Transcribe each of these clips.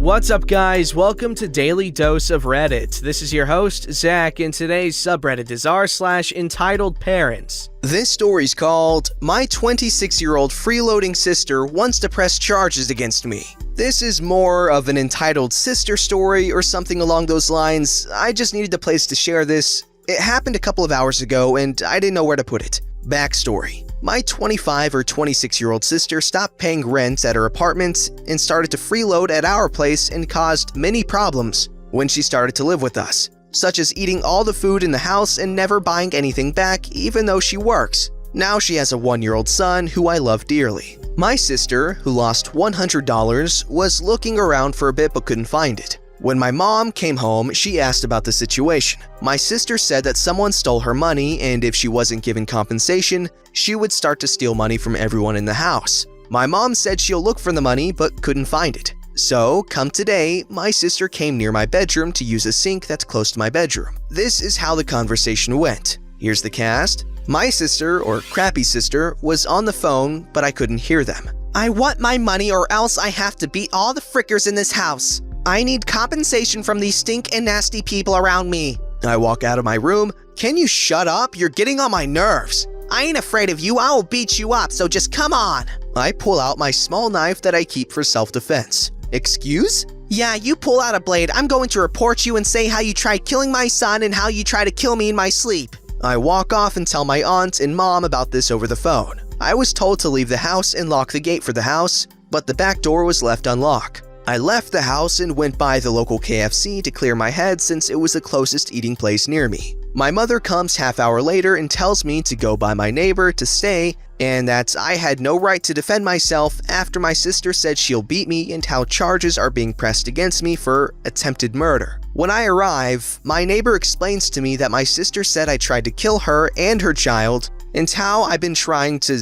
What's up, guys? Welcome to Daily Dose of Reddit. This is your host, Zach, and today's subreddit is r/EntitledParents. This story's called, "My 26-year-old freeloading sister wants to press charges against me." This is more of an entitled sister story or something along those lines. I just needed a place to share this. It happened a couple of hours ago and I didn't know where to put it. Backstory. My 25 or 26-year-old sister stopped paying rent at her apartment and started to freeload at our place and caused many problems when she started to live with us, such as eating all the food in the house and never buying anything back even though she works. Now she has a 1-year-old son who I love dearly. My sister, who lost $100, was looking around for a bit but couldn't find it. When my mom came home, she asked about the situation. My sister said that someone stole her money and if she wasn't given compensation, she would start to steal money from everyone in the house. My mom said she'll look for the money but couldn't find it. So, come today, my sister came near my bedroom to use a sink that's close to my bedroom. This is how the conversation went. Here's the cast. My sister, or crappy sister, was on the phone, but I couldn't hear them. "I want my money or else I have to beat all the frickers in this house. I need compensation from these stink and nasty people around me." I walk out of my room. "Can you shut up? You're getting on my nerves." "I ain't afraid of you. I will beat you up, so just come on." I pull out my small knife that I keep for self-defense. "Excuse?" "Yeah, you pull out a blade. I'm going to report you and say how you tried killing my son and how you try to kill me in my sleep." I walk off and tell my aunt and mom about this over the phone. I was told to leave the house and lock the gate for the house, but the back door was left unlocked. I left the house and went by the local KFC to clear my head since it was the closest eating place near me. My mother comes half-hour later and tells me to go by my neighbor to stay and that I had no right to defend myself after my sister said she'll beat me and how charges are being pressed against me for attempted murder. When I arrive, my neighbor explains to me that my sister said I tried to kill her and her child and how I've been trying to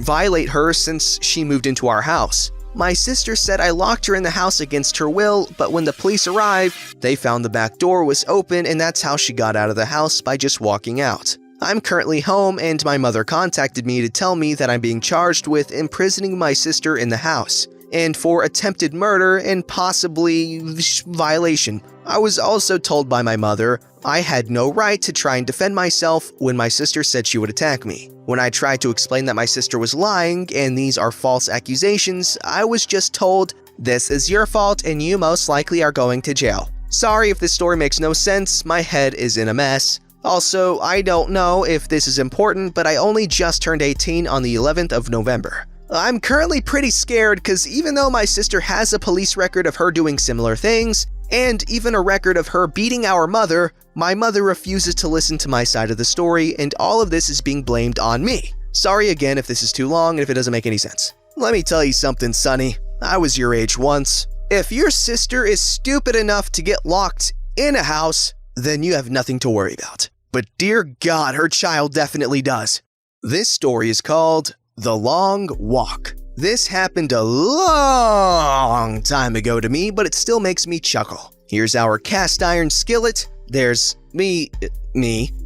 violate her since she moved into our house. My sister said I locked her in the house against her will, but when the police arrived, they found the back door was open and that's how she got out of the house by just walking out. I'm currently home and my mother contacted me to tell me that I'm being charged with imprisoning my sister in the house and for attempted murder and possibly violation. I was also told by my mother I had no right to try and defend myself when my sister said she would attack me. When I tried to explain that my sister was lying and these are false accusations, I was just told, "This is your fault and you most likely are going to jail." Sorry if this story makes no sense, my head is in a mess. Also, I don't know if this is important, but I only just turned 18 on the 11th of November. I'm currently pretty scared because even though my sister has a police record of her doing similar things, and even a record of her beating our mother, my mother refuses to listen to my side of the story and all of this is being blamed on me. Sorry again if this is too long and if it doesn't make any sense. Let me tell you something, Sonny. I was your age once. If your sister is stupid enough to get locked in a house, then you have nothing to worry about. But dear God, her child definitely does. This story is called The Long Walk. This happened a long time ago to me, but it still makes me chuckle. Here's our cast iron skillet. There's me,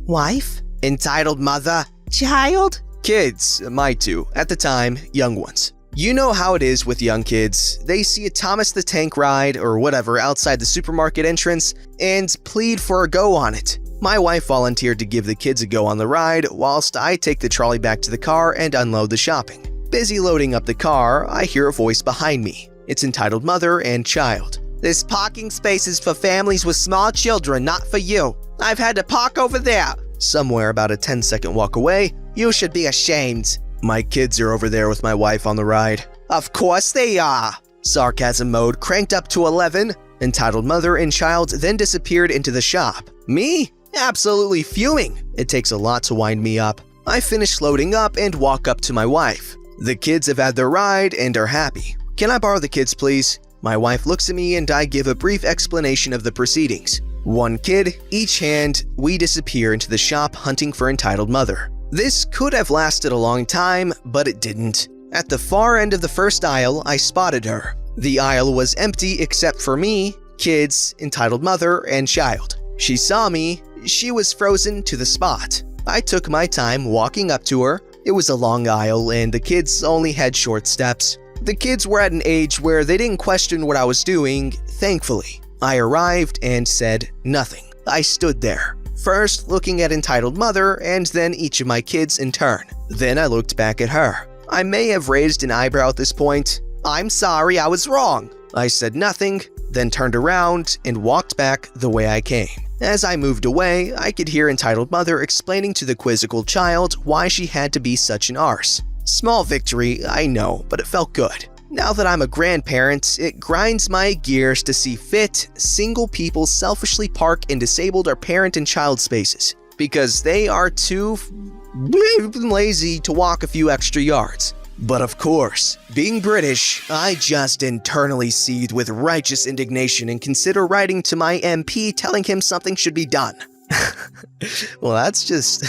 wife, entitled mother, child, kids, my two, at the time, young ones. You know how it is with young kids. They see a Thomas the Tank ride or whatever outside the supermarket entrance and plead for a go on it. My wife volunteered to give the kids a go on the ride whilst I take the trolley back to the car and unload the shopping. Busy loading up the car, I hear a voice behind me. It's entitled Mother and Child. "This parking space is for families with small children, not for you. I've had to park over there." Somewhere about a 10-second walk away. "You should be ashamed." "My kids are over there with my wife on the ride." "Of course they are." Sarcasm mode cranked up to 11. Entitled Mother and Child then disappeared into the shop. Me? Absolutely fuming. It takes a lot to wind me up. I finish loading up and walk up to my wife. The kids have had their ride and are happy. "Can I borrow the kids, please?" My wife looks at me and I give a brief explanation of the proceedings. One kid, each hand, we disappear into the shop hunting for Entitled Mother. This could have lasted a long time, but it didn't. At the far end of the first aisle, I spotted her. The aisle was empty except for me, kids, Entitled Mother, and Child. She saw me. She was frozen to the spot. I took my time walking up to her. It was a long aisle and the kids only had short steps. The kids were at an age where they didn't question what I was doing, thankfully. I arrived and said nothing. I stood there, first looking at EntitledMother and then each of my kids in turn. Then I looked back at her. I may have raised an eyebrow at this point. "I'm sorry, I was wrong." I said nothing, then turned around and walked back the way I came. As I moved away, I could hear EntitledMother explaining to the quizzical child why she had to be such an arse. Small victory, I know, but it felt good. Now that I'm a grandparent, it grinds my gears to see fit, single people selfishly park in disabled or parent and child spaces because they are too lazy to walk a few extra yards. But of course, being British, I just internally seethe with righteous indignation and consider writing to my MP telling him something should be done. Well, that's just...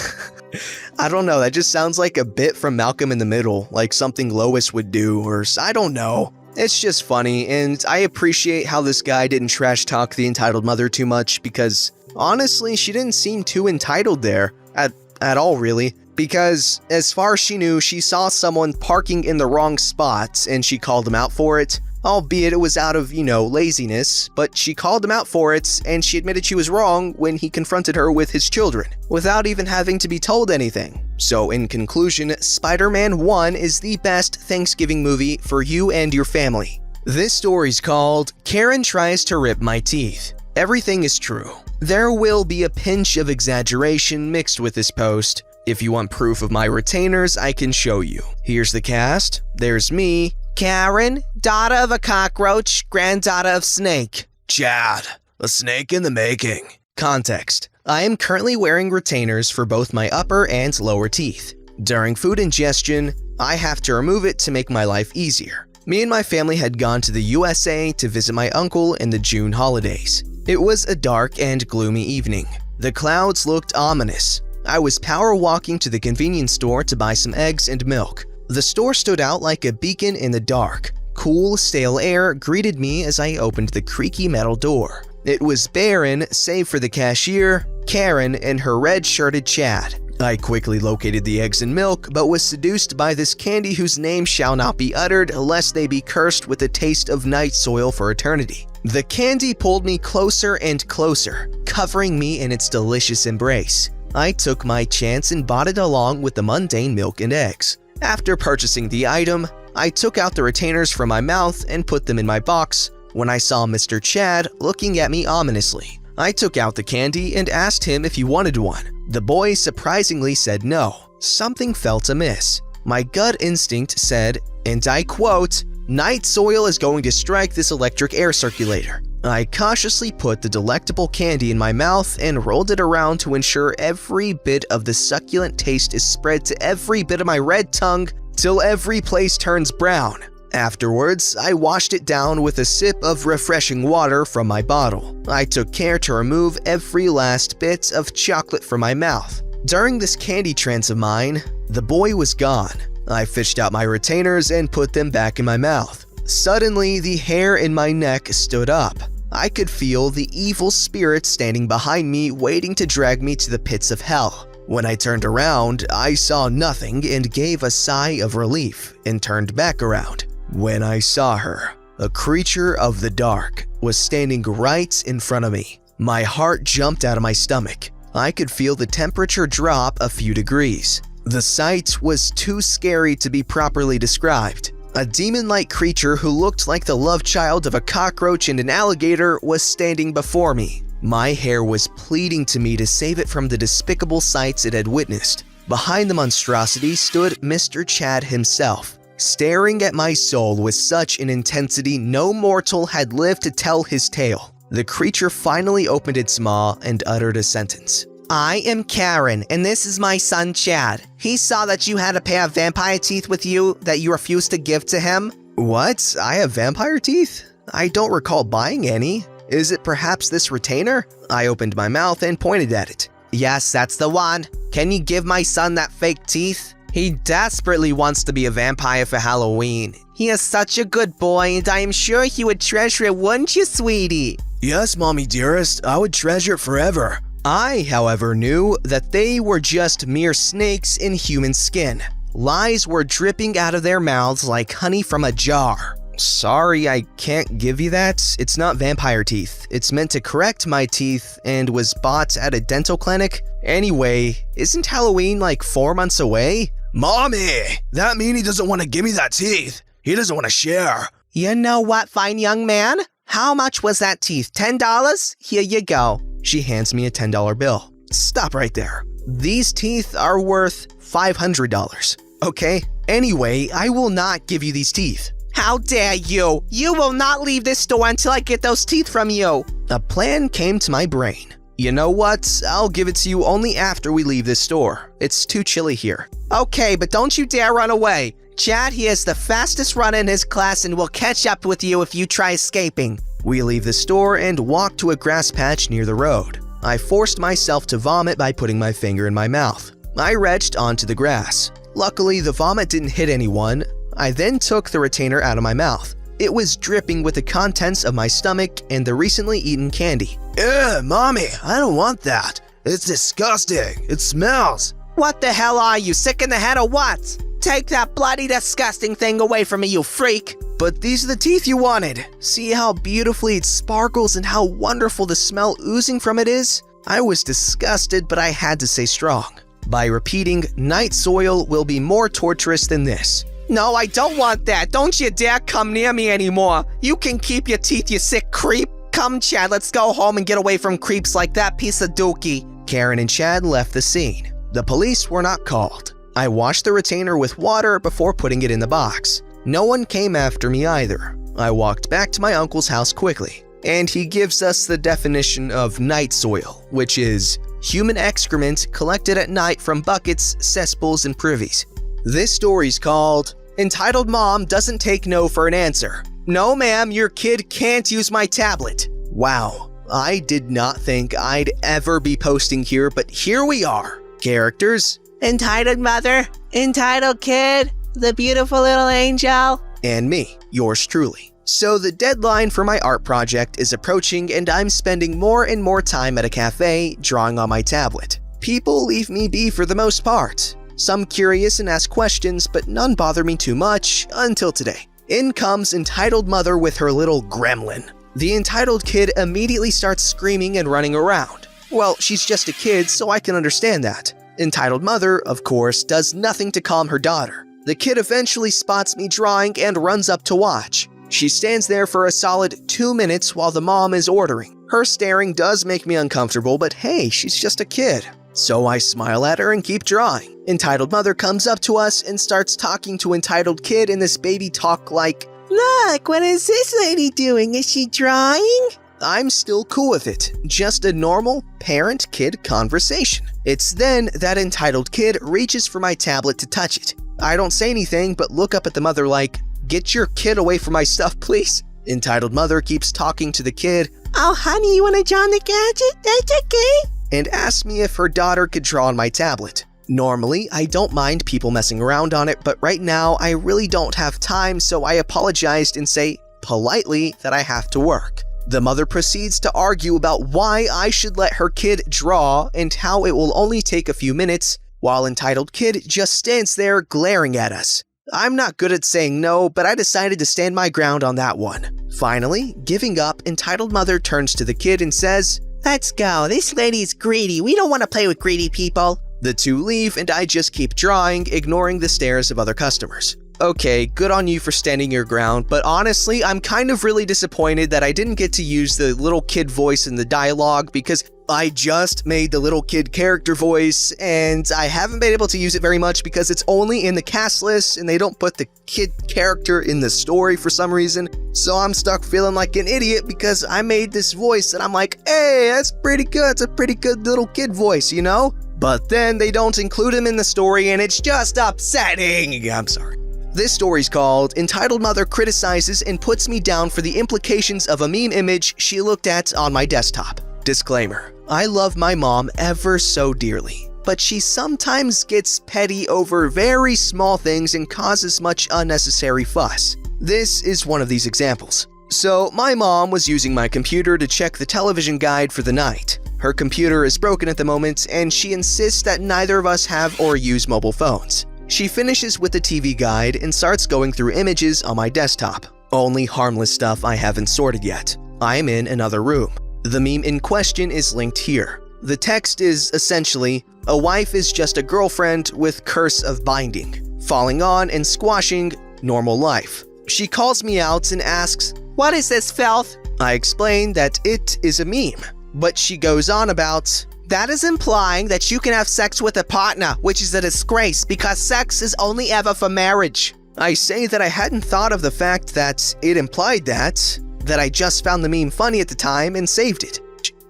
I don't know, that just sounds like a bit from Malcolm in the Middle, like something Lois would do, or I don't know. It's just funny, and I appreciate how this guy didn't trash talk the EntitledMother too much because, honestly, she didn't seem too entitled there, at all really. Because, as far as she knew, she saw someone parking in the wrong spot and she called him out for it. Albeit it was out of, laziness, but she called him out for it and she admitted she was wrong when he confronted her with his children, without even having to be told anything. So in conclusion, Spider-Man 1 is the best Thanksgiving movie for you and your family. This story's called Karen Tries to Rip My Teeth. Everything is true. There will be a pinch of exaggeration mixed with this post. If you want proof of my retainers, I can show you. Here's the cast. There's me, Karen, daughter of a cockroach, granddaughter of snake. Chad, a snake in the making. Context. I am currently wearing retainers for both my upper and lower teeth. During food ingestion, I have to remove it to make my life easier. Me and my family had gone to the USA to visit my uncle in the June holidays. It was a dark and gloomy evening. The clouds looked ominous. I was power walking to the convenience store to buy some eggs and milk. The store stood out like a beacon in the dark. Cool, stale air greeted me as I opened the creaky metal door. It was barren, save for the cashier, Karen, and her red-shirted Chad. I quickly located the eggs and milk, but was seduced by this candy whose name shall not be uttered, lest they be cursed with the taste of night soil for eternity. The candy pulled me closer and closer, covering me in its delicious embrace. I took my chance and bought it along with the mundane milk and eggs. After purchasing the item, I took out the retainers from my mouth and put them in my box when I saw Mr. Chad looking at me ominously. I took out the candy and asked him if he wanted one. The boy surprisingly said no. Something felt amiss. My gut instinct said, and I quote, "Night soil is going to strike this electric air circulator." I cautiously put the delectable candy in my mouth and rolled it around to ensure every bit of the succulent taste is spread to every bit of my red tongue till every place turns brown. Afterwards, I washed it down with a sip of refreshing water from my bottle. I took care to remove every last bit of chocolate from my mouth. During this candy trance of mine, the boy was gone. I fished out my retainers and put them back in my mouth. Suddenly, the hair in my neck stood up. I could feel the evil spirit standing behind me, waiting to drag me to the pits of hell. When I turned around, I saw nothing and gave a sigh of relief and turned back around. When I saw her, a creature of the dark was standing right in front of me. My heart jumped out of my stomach. I could feel the temperature drop a few degrees. The sight was too scary to be properly described. A demon-like creature who looked like the love child of a cockroach and an alligator was standing before me. My hair was pleading to me to save it from the despicable sights it had witnessed. Behind the monstrosity stood Mr. Chad himself, staring at my soul with such an intensity no mortal had lived to tell his tale. The creature finally opened its maw and uttered a sentence. "I am Karen, and this is my son Chad. He saw that you had a pair of vampire teeth with you that you refused to give to him." What? I have vampire teeth? I don't recall buying any. Is it perhaps this retainer? I opened my mouth and pointed at it. "Yes, that's the one. Can you give my son that fake teeth? He desperately wants to be a vampire for Halloween. He is such a good boy, and I am sure he would treasure it, wouldn't you, sweetie?" "Yes, mommy dearest, I would treasure it forever." I, however, knew that they were just mere snakes in human skin. Lies were dripping out of their mouths like honey from a jar. Sorry, I can't give you that. It's not vampire teeth. It's meant to correct my teeth and was bought at a dental clinic. Anyway, isn't Halloween like 4 months away? Mommy, that mean he doesn't want to give me that teeth. He doesn't want to share. You know what, fine young man? How much was that teeth? $10? Here you go. She hands me a $10 bill. Stop right there. These teeth are worth $500. Okay? Anyway, I will not give you these teeth. How dare you? You will not leave this store until I get those teeth from you. A plan came to my brain. You know what? I'll give it to you only after we leave this store. It's too chilly here. Okay, but don't you dare run away. Chad, he is the fastest runner in his class and will catch up with you if you try escaping. We leave the store and walk to a grass patch near the road. I forced myself to vomit by putting my finger in my mouth. I retched onto the grass. Luckily, the vomit didn't hit anyone. I then took the retainer out of my mouth. It was dripping with the contents of my stomach and the recently eaten candy. Ew, Mommy, I don't want that. It's disgusting. It smells. What the hell are you, sick in the head or what? Take that bloody disgusting thing away from me, you freak. But these are the teeth you wanted. See how beautifully it sparkles and how wonderful the smell oozing from it is? I was disgusted, but I had to stay strong. By repeating, night soil will be more torturous than this. No, I don't want that. Don't you dare come near me anymore. You can keep your teeth, you sick creep. Come, Chad, let's go home and get away from creeps like that piece of dookie. Karen and Chad left the scene. The police were not called. I washed the retainer with water before putting it in the box. No one came after me either. I walked back to my uncle's house quickly, and he gives us the definition of night soil, which is human excrement collected at night from buckets, cesspools, and privies. This story's called Entitled Mom Doesn't Take No for an Answer. No, ma'am, your kid can't use my tablet. Wow, I did not think I'd ever be posting here, but here we are. Characters: Entitled Mother, Entitled Kid, the beautiful little angel, and me, yours truly. So the deadline for my art project is approaching and I'm spending more and more time at a cafe drawing on my tablet. People leave me be for the most part. Some curious and ask questions, but none bother me too much until today. In comes Entitled Mother with her little gremlin. The entitled kid immediately starts screaming and running around. Well, she's just a kid, so I can understand that. Entitled Mother, of course, does nothing to calm her daughter. The kid eventually spots me drawing and runs up to watch. She stands there for a solid 2 minutes while the mom is ordering. Her staring does make me uncomfortable, but hey, she's just a kid. So I smile at her and keep drawing. Entitled Mother comes up to us and starts talking to Entitled Kid in this baby talk like, "Look, what is this lady doing? Is she drawing?" I'm still cool with it. Just a normal parent-kid conversation. It's then that Entitled Kid reaches for my tablet to touch it. I don't say anything, but look up at the mother like, "Get your kid away from my stuff, please." Entitled Mother keeps talking to the kid. "Oh, honey, you want to draw on the gadget? That's okay." And asks me if her daughter could draw on my tablet. Normally, I don't mind people messing around on it, but right now, I really don't have time, so I apologized and say, politely, that I have to work. The mother proceeds to argue about why I should let her kid draw and how it will only take a few minutes, while Entitled Kid just stands there glaring at us. I'm not good at saying no, but I decided to stand my ground on that one. Finally, giving up, Entitled Mother turns to the kid and says, "Let's go, this lady's greedy, we don't want to play with greedy people." The two leave and I just keep drawing, ignoring the stares of other customers. Okay, good on you for standing your ground, but honestly, I'm kind of really disappointed that I didn't get to use the little kid voice in the dialogue because I just made the little kid character voice and I haven't been able to use it very much because it's only in the cast list and they don't put the kid character in the story for some reason. So I'm stuck feeling like an idiot because I made this voice and I'm like, hey, that's pretty good. It's a pretty good little kid voice, you know? But then they don't include him in the story and it's just upsetting. I'm sorry. This story's called Entitled Mother Criticizes and Puts Me Down for the Implications of a Meme Image She Looked At on My Desktop. Disclaimer: I love my mom ever so dearly, but she sometimes gets petty over very small things and causes much unnecessary fuss. This is one of these examples. So, my mom was using my computer to check the television guide for the night. Her computer is broken at the moment, and she insists that neither of us have or use mobile phones. She finishes with the TV guide and starts going through images on my desktop. Only harmless stuff I haven't sorted yet. I am in another room. The meme in question is linked here. The text is essentially, a wife is just a girlfriend with curse of binding, falling on and squashing normal life. She calls me out and asks, "What is this filth?" I explain that it is a meme, but she goes on about, "That is implying that you can have sex with a partner, which is a disgrace because sex is only ever for marriage." I say that I hadn't thought of the fact that it implied that I just found the meme funny at the time and saved it.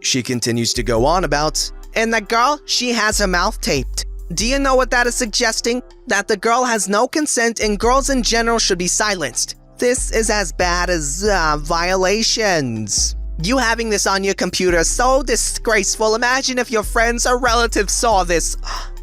She continues to go on about, "And the girl, she has her mouth taped. Do you know what that is suggesting? That the girl has no consent and girls in general should be silenced. This is as bad as violations. You having this on your computer is so disgraceful. Imagine if your friends or relatives saw this.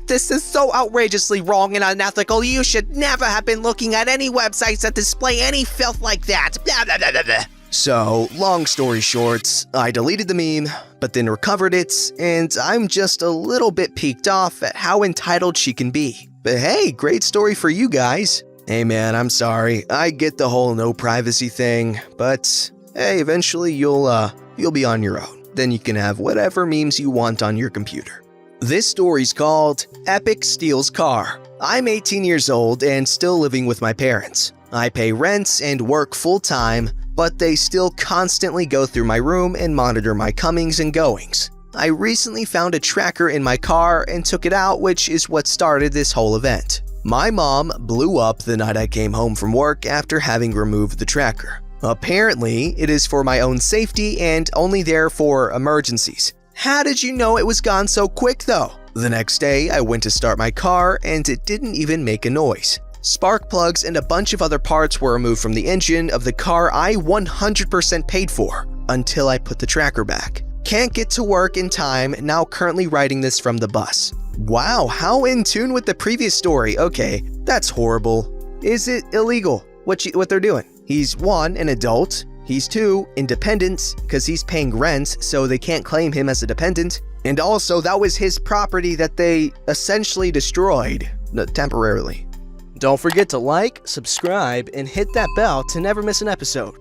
This is so outrageously wrong and unethical. You should never have been looking at any websites that display any filth like that. Blah, blah, blah, blah, blah." So, long story short, I deleted the meme, but then recovered it, and I'm just a little bit peaked off at how entitled she can be. But hey, great story for you guys. Hey man, I'm sorry. I get the whole no privacy thing, but hey, eventually you'll be on your own. Then you can have whatever memes you want on your computer. This story's called EpicStealsCar. I'm 18 years old and still living with my parents. I pay rent and work full-time, but they still constantly go through my room and monitor my comings and goings. I recently found a tracker in my car and took it out, which is what started this whole event. My mom blew up the night I came home from work after having removed the tracker. Apparently, it is for my own safety and only there for emergencies. How did you know it was gone so quick though? The next day, I went to start my car and it didn't even make a noise. Spark plugs and a bunch of other parts were removed from the engine of the car I 100% paid for until I put the tracker back. Can't get to work in time, now currently writing this from the bus. Wow, how in tune with the previous story. Okay, that's horrible. Is it illegal what they're doing? He's 1, an adult. He's 2, independent, because he's paying rent, so they can't claim him as a dependent. And also, that was his property that they essentially destroyed, temporarily. Don't forget to like, subscribe, and hit that bell to never miss an episode.